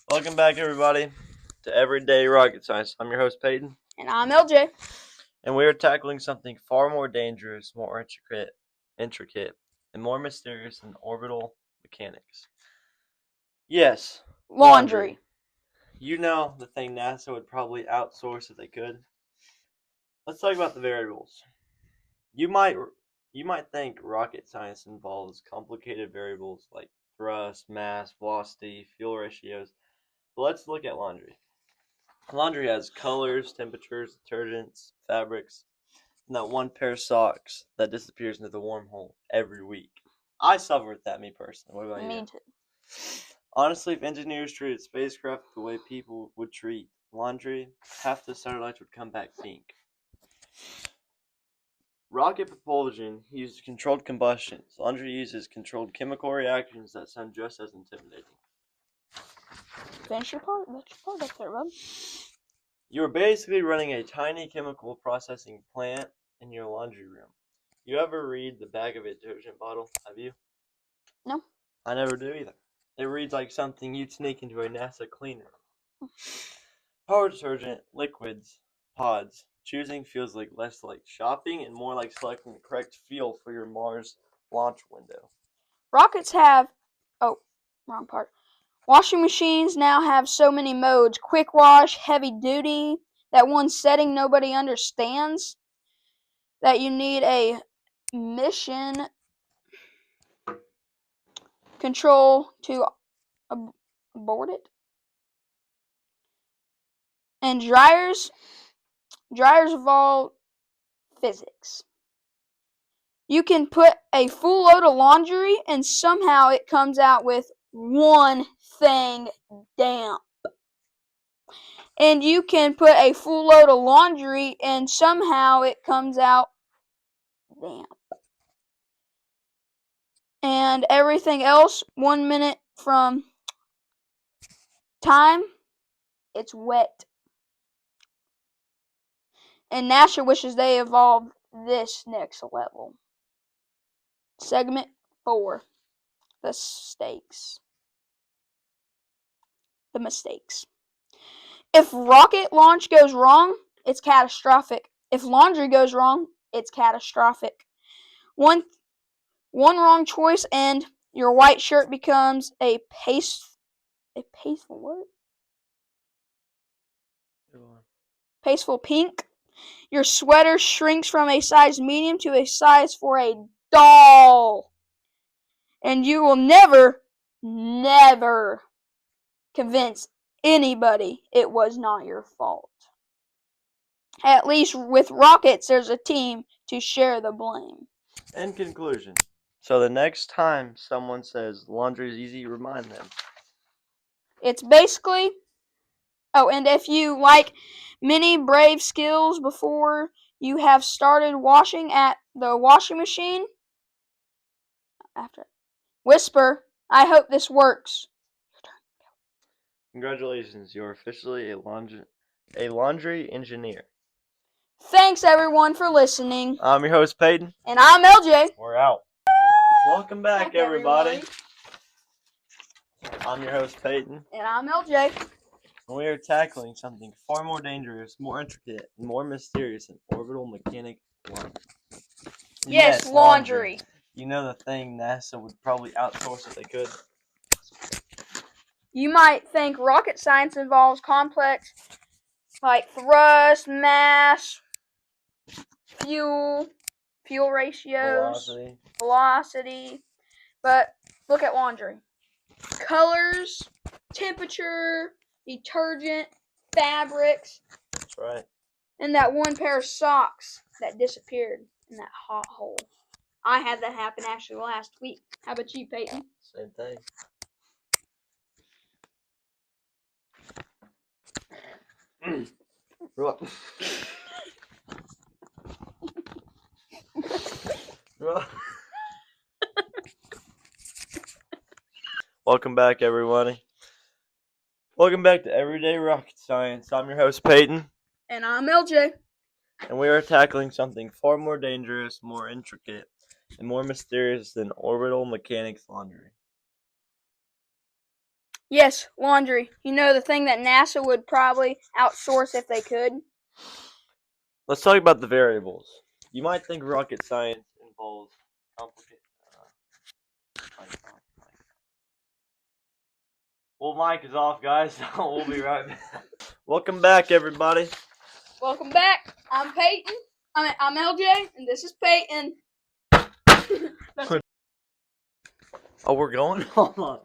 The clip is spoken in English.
Welcome back, everybody, to Everyday Rocket Science. I'm your host, Payton, And I'm LJ. and we are tackling something far more dangerous, more intricate, and more mysterious than orbital mechanics. Yes, Laundry. You know the thing NASA would probably outsource if they could. Let's talk about the variables. You might you might think rocket science involves complicated variables like thrust, mass, velocity, fuel ratios, but let's look at laundry. Laundry has colors, temperatures, detergents, fabrics, and that one pair of socks that disappears into the wormhole every week. I suffer with that, me personally. What about you? Me too. Honestly, if engineers treated spacecraft the way people would treat laundry, half the satellites would come back pink. Rocket propulsion uses controlled combustion. Laundry uses controlled chemical reactions that sound just as intimidating. Finish your part. That's your part up there, bub. You are basically running a tiny chemical processing plant in your laundry room. You ever read the back of a detergent bottle? Have you? No. I never do either. It reads like something you'd sneak into a NASA clean room. Power detergent, liquids, pods. Choosing feels like less like shopping and more like selecting the correct fuel for your Mars launch window. Rockets have. Oh, wrong part. Washing machines now have so many modes: quick wash, heavy duty, that one setting nobody understands, that you need a mission control to abort it. And dryers of all physics. You can put a full load of laundry and somehow it comes out with one thing damp. And you can put a full load of laundry and somehow it comes out damp. And everything else, 1 minute from time, it's wet. And NASA wishes they evolved this next level. Segment 4. The mistakes. If rocket launch goes wrong, it's catastrophic. If laundry goes wrong, it's catastrophic. One wrong choice and your white shirt becomes a pasteful pink. Your sweater shrinks from a size medium to a size for a doll. And you will never convince anybody it was not your fault. At least with rockets, there's a team to share the blame. In conclusion, so the next time someone says laundry is easy, remind them. It's basically... Oh, and if you like many brave skills before you have started washing at the washing machine, whisper, I hope this works. Congratulations, you're officially a laundry engineer. Thanks, everyone, for listening. I'm your host, Payton. And I'm LJ. We're out. Welcome back, everybody. I'm your host, Payton. And I'm LJ. And we are tackling something far more dangerous, more intricate, and more mysterious than orbital mechanic laundry. Yes, laundry. You know the thing NASA would probably outsource if they could? You might think rocket science involves complex like thrust, mass, fuel ratios, velocity, but look at laundry. Colors, temperature, detergent, fabrics. That's right. And that one pair of socks that disappeared in that hot hole. I had that happen actually last week. How about you, Payton? Same thing. Welcome back, everybody. Welcome back to Everyday Rocket Science. I'm your host, Payton. And I'm LJ. And we are tackling something far more dangerous, more intricate, and more mysterious than orbital mechanics laundry. Yes, laundry. You know, the thing that NASA would probably outsource if they could. Let's talk about the variables. You might think rocket science involves complicated. Well, mic is off, guys. We'll be right back. Welcome back, everybody. Welcome back. I'm Payton. I'm LJ, and this is Payton. Oh, we're going? Hold on.